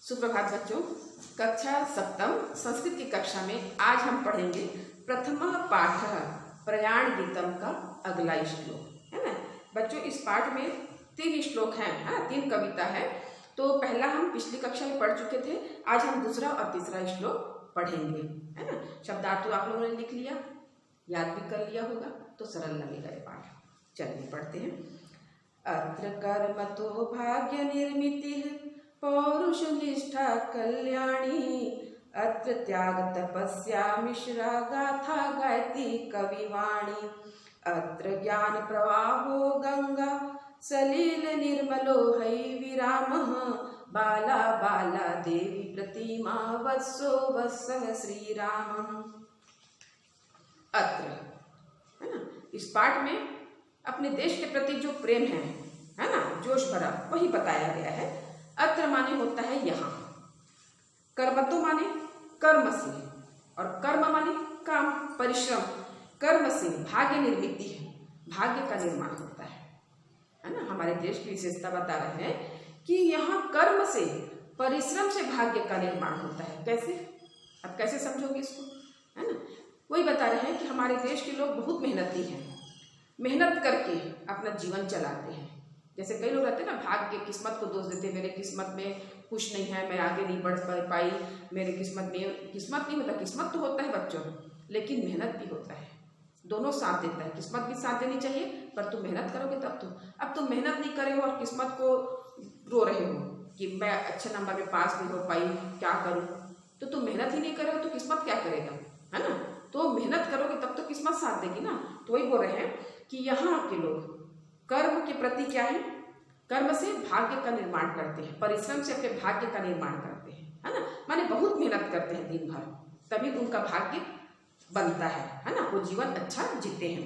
सुप्रभात बच्चों। कक्षा सप्तम संस्कृत की कक्षा में आज हम पढ़ेंगे प्रथम पाठ प्रयाण गीतम का अगला श्लोक है ना बच्चों। इस पाठ में 3 श्लोक हैं, हाँ 3 कविता है। तो पहला हम पिछली कक्षा में पढ़ चुके थे, आज हम दूसरा और तीसरा श्लोक पढ़ेंगे है ना। शब्दार्थ तो आप लोगों ने लिख लिया, याद भी कर लिया होगा, तो सरल लगेगा ये पाठ। चलिए पढ़ते हैं। अत्र कर्म तो भाग्य निर्मिति पौरुष निष्ठा कल्याणी, अत्र त्याग तपस्या मिश्रा गाथा गायती कविवाणी, अत्र ज्ञान प्रवाहो गंगा सलील निर्मलो है विरामः, बाला बाला देवी प्रतिमा वत्सो वत्सः श्रीरामः। अत्र है ना, इस पाठ में अपने देश के प्रति जो प्रेम है ना, जोश भरा, वही बताया गया है। अत्र माने होता है यहाँ, कर्मतो माने कर्म से, और कर्म माने काम परिश्रम, कर्म से भाग्य निर्मित है, भाग्य का निर्माण होता है ना। हमारे देश की विशेषता बता रहे हैं कि यहाँ कर्म से परिश्रम से भाग्य का निर्माण होता है। कैसे, अब कैसे समझोगे इसको, है ना। वही बता रहे हैं कि हमारे देश के लोग बहुत मेहनती हैं, मेहनत करके अपना जीवन चलाते हैं। जैसे कई लोग रहते हैं ना, भाग्य किस्मत को दोष देते हैं, मेरे किस्मत में कुछ नहीं है, मैं आगे नहीं बढ़ पाई, मेरे किस्मत में, किस्मत नहीं होता, किस्मत तो होता है बच्चों, लेकिन मेहनत भी होता है, दोनों साथ देता है। किस्मत भी साथ देनी चाहिए, पर तुम मेहनत करोगे तब तुम, अब तुम मेहनत नहीं करे हो और किस्मत को रो रहे हो कि मैं अच्छे नंबर में पास नहीं हो पाई, क्या करूं, तो तुम मेहनत ही नहीं करे हो तो किस्मत क्या करेगा, है ना। तो मेहनत करोगे तब तो किस्मत साथ देगी ना। तो वही बोल रहे हैं कि यहाँ के लोग कर्म के प्रति क्या है, कर्म से भाग्य का निर्माण करते हैं, परिश्रम से अपने भाग्य का निर्माण करते हैं, है ना। माने बहुत मेहनत करते हैं दिन भर, तभी उनका भाग्य बनता है ना, वो जीवन अच्छा जीते हैं।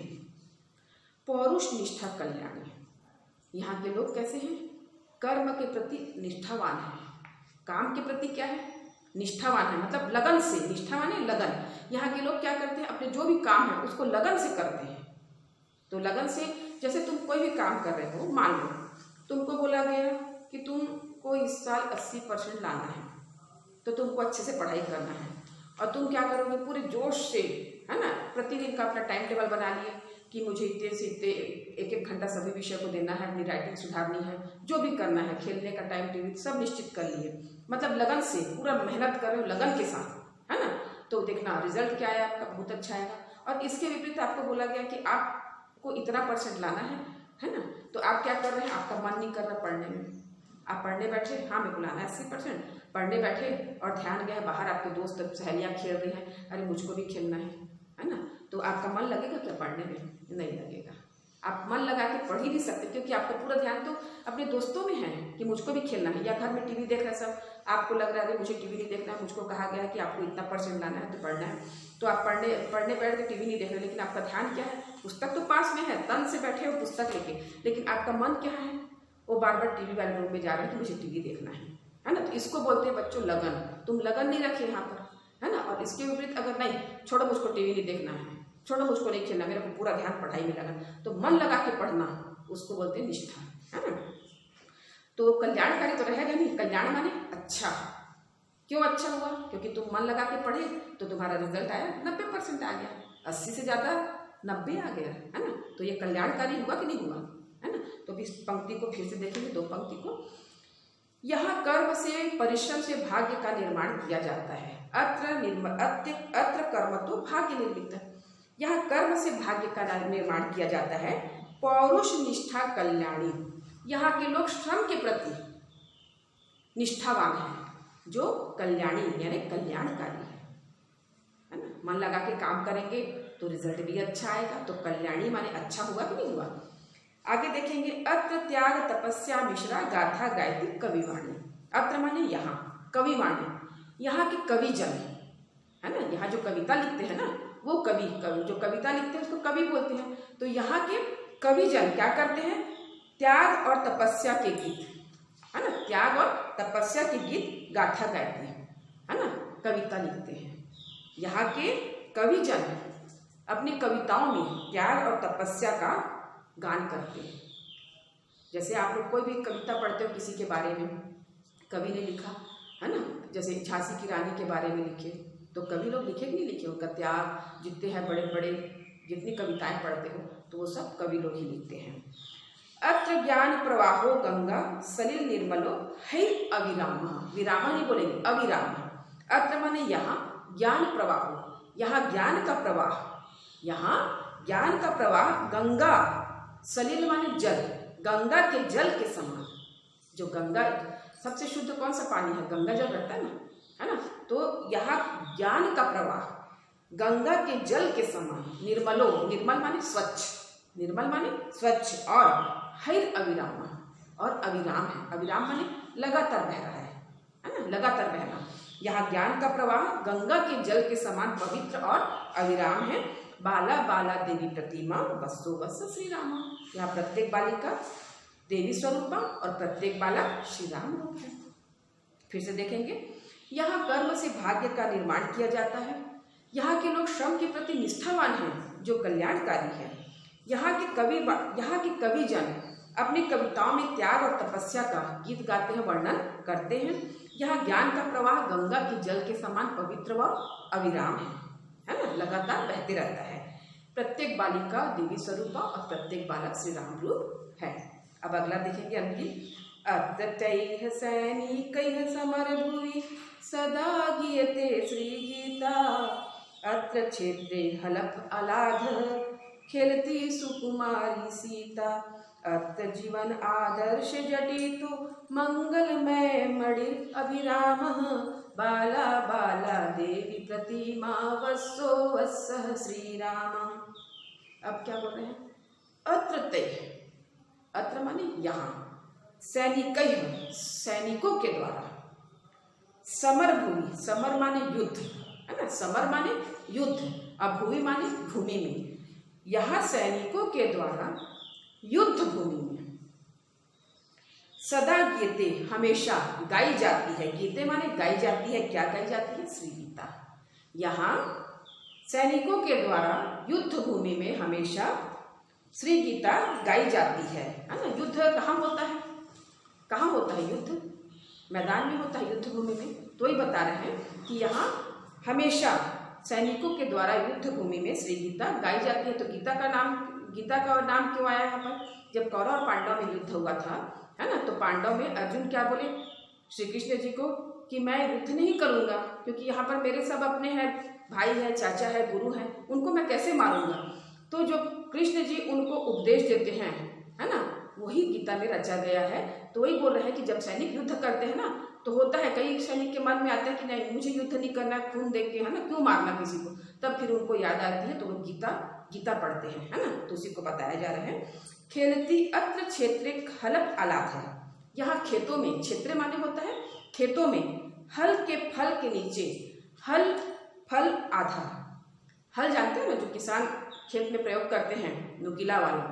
पौरुष निष्ठा कल्याणी, यहाँ के लोग कैसे हैं, कर्म के प्रति निष्ठावान है, काम के प्रति क्या है, निष्ठावान है, मतलब लगन से, निष्ठावान है लगन। यहाँ के लोग क्या करते हैं, अपने जो भी काम है उसको लगन से करते हैं। तो लगन से, जैसे तुम कोई भी काम कर रहे हो, मान लो तुमको बोला गया कि तुमको इस साल 80% लाना है, तो तुमको अच्छे से पढ़ाई करना है, और तुम क्या करोगे, पूरे जोश से, है ना, प्रतिदिन का अपना टाइम टेबल बना लिए कि मुझे इतने से इतने 1-1 घंटा सभी विषय को देना है, अपनी राइटिंग सुधारनी है, जो भी करना है, खेलने का टाइम टेबल सब निश्चित कर लिए, मतलब लगन से पूरा मेहनत कर रहे हो लगन के साथ, है ना। तो देखना रिजल्ट क्या आया आपका, बहुत अच्छा आएगा। और इसके विपरीत आपको बोला गया कि आपको इतना % लाना है ना, तो आप क्या कर रहे हैं, आपका मन नहीं कर रहा पढ़ने में, आप पढ़ने बैठे, हाँ मेरे को लाना है 80%, पढ़ने बैठे और ध्यान गया बाहर, आपके दोस्त सहेलियाँ खेल रही हैं, अरे मुझको भी खेलना है ना। तो आपका मन लगेगा क्या पढ़ने में, नहीं लगेगा। आप मन लगा के पढ़ ही नहीं सकते, क्योंकि आपका पूरा ध्यान तो अपने दोस्तों में है कि मुझको भी खेलना है, या घर में टीवी देख रहे हैं सब, आपको लग रहा है मुझे टीवी नहीं देखना है, मुझको कहा गया है कि आपको इतना % लाना है तो पढ़ना है, तो आप पढ़ने बैठ के टीवी नहीं देख रहे, लेकिन आपका ध्यान क्या है, पुस्तक तो पास में है, तन से बैठे हो पुस्तक लेके, लेकिन आपका मन क्या है, वो बार बार टीवी वाले रूम में जा रहा है कि मुझे टीवी देखना है ना। तो इसको बोलते हैं बच्चों लगन। तुम लगन नहीं रखे यहाँ पर, है ना। और इसके विपरीत अगर नहीं, छोड़ो मुझको टीवी नहीं देखना है, छोड़ो मुझको नहीं खेलना, मेरा को पूरा ध्यान पढ़ाई में लगन, तो मन लगा के पढ़ना, उसको बोलते हैं निष्ठा, है ना। तो कल्याणकारी तो रहेगा नहीं, कल्याण माने अच्छा। क्यों अच्छा हुआ, क्योंकि तुम मन लगा के पढ़े तो तुम्हारा रिजल्ट आया 90% आ गया, 80 से ज़्यादा 90 आ गया, है ना। तो ये कल्याणकारी हुआ कि नहीं हुआ, है ना। तो इस पंक्ति को फिर से देखेंगे, 2 पंक्ति को। यहाँ कर्म से परिश्रम से भाग्य का निर्माण किया जाता है। अत्र कर्म तो भाग्य निर्मित है, यहाँ कर्म से भाग्य का निर्माण किया जाता है। पौरुष निष्ठा कल्याणी, यहाँ के लोग श्रम के प्रति निष्ठावान हैं, जो कल्याणी यानी कल्याणकारी है ना। मन लगा के काम करेंगे तो रिजल्ट भी अच्छा आएगा, तो कल्याणी माने अच्छा हुआ कि नहीं हुआ। आगे देखेंगे, अत्र त्याग तपस्या मिश्रा गाथा गायती कविवाणी। अत्र माने यहाँ, कविवाणी, यहाँ के कवि जन है ना, यहाँ जो कविता लिखते हैं ना, वो कवि जो कविता लिखते हैं उसको कवि बोलते हैं। तो यहाँ के कवि जन क्या करते हैं, त्याग और तपस्या के गीत, है ना, त्याग और तपस्या के गीत गाथा गाते हैं, है ना, कविता लिखते हैं। यहाँ के कवि जन अपनी कविताओं में त्याग और तपस्या का गान करते हैं। जैसे आप लोग कोई भी कविता पढ़ते हो किसी के बारे में, कवि ने लिखा, है ना। जैसे झांसी की रानी के बारे में लिखे तो कवि लोग लिखे कि नहीं लिखे, उनका त्याग, जितने हैं बड़े बड़े जितनी कविताएं पढ़ते हो तो वो सब कवि लोग ही लिखते हैं। अत्र ज्ञान प्रवाहो गंगा सलिल निर्मलो है अविराम, विराम नहीं बोलेंगे, अविराम। अत्र माने यहाँ, ज्ञान प्रवाहो, यहाँ ज्ञान का प्रवाह, यहाँ ज्ञान का प्रवाह, गंगा सलिल माने जल, गंगा के जल के समान। जो गंगा सबसे शुद्ध कौन सा पानी है, गंगा जल रहता है ना। तो यहाँ ज्ञान का प्रवाह गंगा के जल के समान, निर्मलो, निर्मल माने स्वच्छ, निर्मल माने स्वच्छ, और हैर अविराम, और अविराम है, अविराम माने लगातार बह रहा है ना, लगातार बहना। यहाँ ज्ञान का प्रवाह गंगा के जल के समान पवित्र और अविराम है। बाला बाला देवी प्रतिमा वसो वस श्री राम, यहाँ प्रत्येक बालिका देवी स्वरूपा और प्रत्येक बालक श्री राम रूप है। फिर से देखेंगे, यहाँ कर्म से भाग्य का निर्माण किया जाता है। यहाँ के लोग श्रम के प्रति निष्ठावान हैं जो कल्याणकारी है। यहाँ के कवि जन अपनी कविताओं में त्याग और तपस्या का गीत गाते हैं, वर्णन करते हैं। यहाँ ज्ञान का प्रवाह गंगा के जल के समान पवित्र व अविराम है ना, लगातार बहते रहता है। प्रत्येक बालिका देवी स्वरूपा और प्रत्येक बालक श्री राम रूप है। अब अगला देखेंगे अंतिम। अततैः सैनिकैः समरभुवि सदा गीयते श्री गीता, अत्र क्षेत्रे हलफ अलाध खेलती सुकुमारी सीता, अत्र जीवन आदर्श जटितो मंगलमय मणि अभिरामः, बाला बाला देवी प्रतिमा वसो वस्सः श्री राम। अब क्या बोल रहे हैं, अत्र तैः, अत्र माने यहाँ, सैनिकैः सैनिकों के द्वारा, समर भूमि, समर माने युद्ध है ना, समर माने युद्ध, अब भूमि माने भूमि में, यहाँ सैनिकों के द्वारा युद्ध भूमि में सदा गीते हमेशा गाई जाती है, गीते माने गाई जाती है, क्या गाई जाती है, श्री गीता। यहाँ सैनिकों के द्वारा युद्ध भूमि में हमेशा श्री गीता गाई जाती है ना। युद्ध कहाँ होता है, कहाँ होता है युद्ध, मैदान में होता है, युद्ध भूमि में। तो ही बता रहे हैं कि यहाँ हमेशा सैनिकों के द्वारा युद्ध भूमि में श्री गीता गाई जाती है। तो गीता का नाम क्यों आया यहाँ पर, जब कौरव और पांडव में युद्ध हुआ था है ना, तो पांडव में अर्जुन क्या बोले श्री कृष्ण जी को कि मैं युद्ध नहीं करूँगा, क्योंकि यहाँ पर मेरे सब अपने हैं, भाई है, चाचा है, गुरु है, उनको मैं कैसे मारूंगा। तो जो कृष्ण जी उनको उपदेश देते हैं है ना, वही गीता में रचा गया है। तो वही बोल रहे हैं कि जब सैनिक युद्ध करते हैं ना, तो होता है कई सैनिक के मन में आता है कि नहीं मुझे युद्ध नहीं करना, खून देख के है ना, क्यों मारना किसी को। तब फिर उनको याद आती है तो वो गीता पढ़ते हैं है ना। तो उसी को बताया जा रहा है। खेलती अत्र क्षेत्रे हलफ अलाथ है, यहाँ खेतों में, क्षेत्र माने होता है खेतों में, हल के फल के नीचे, हल फल आधा, हल जानते हो ना जो किसान खेत में प्रयोग करते हैं नुकीला वाला,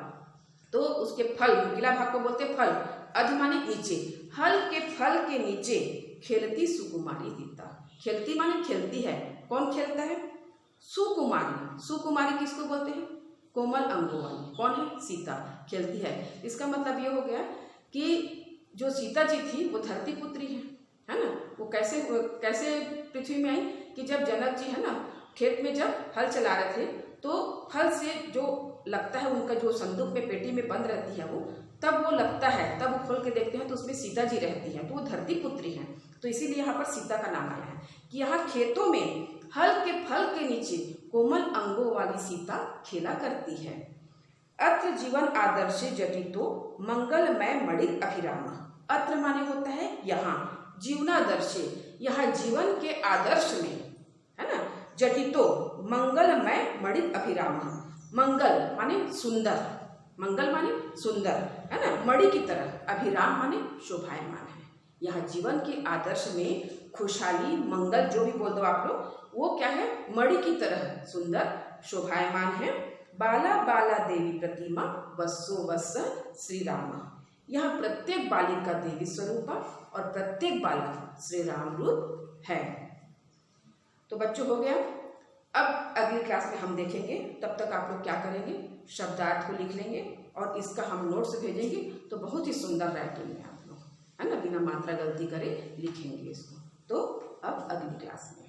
तो उसके फल, नुकीला भाग को बोलते फल, अध माने नीचे, हल के फल के नीचे खेलती सुकुमारी सीता। खेलती माने खेलती है, कौन खेलता है, सुकुमारी। सुकुमारी किसको बोलते हैं, कोमल अंगों वाली, कौन है, सीता खेलती है। इसका मतलब ये हो गया कि जो सीता जी थी वो धरती पुत्री है ना। वो कैसे पृथ्वी में आई कि जब जनक जी है ना खेत में जब हल चला रहे थे, तो फल से जो लगता है उनका जो संदूक में पेटी में बंद रहती है वो, तब वो लगता है, तब वो खोल के देखते हैं तो उसमें सीता जी रहती हैं, तो वो धरती पुत्री हैं। तो इसीलिए यहाँ पर सीता का नाम आया है कि यहाँ खेतों में हल के फल के नीचे कोमल अंगों वाली सीता खेला करती है। अत्र जीवन आदर्श जटितो मंगलमय मणिर अभिरामा। अत्र माने होता है यहाँ, जीवनादर्श, यहाँ जीवन के आदर्श में है ना, जटितो मंगलमय मणिर अभिरामा। मंगल माने सुंदर, मंगल माने सुंदर है ना, मणि की तरह, अभिराम माने शोभायमान है। यहाँ जीवन के आदर्श में खुशहाली, मंगल जो भी बोल दो आप लोग, वो क्या है, मणि की तरह सुंदर शोभायमान है। बाला बाला देवी प्रतिमा वसो वस श्री राम। यहाँ प्रत्येक बालिका देवी स्वरूपा और प्रत्येक बालक श्री राम रूप है। तो बच्चों हो गया। अब अगली क्लास में हम देखेंगे, तब तक आप लोग क्या करेंगे, शब्दार्थ को लिख लेंगे और इसका हम नोट्स भेजेंगे। तो बहुत ही सुंदर राइटिंग है, आप लोग है ना, बिना मात्रा गलती करे लिखेंगे इसको। पास में।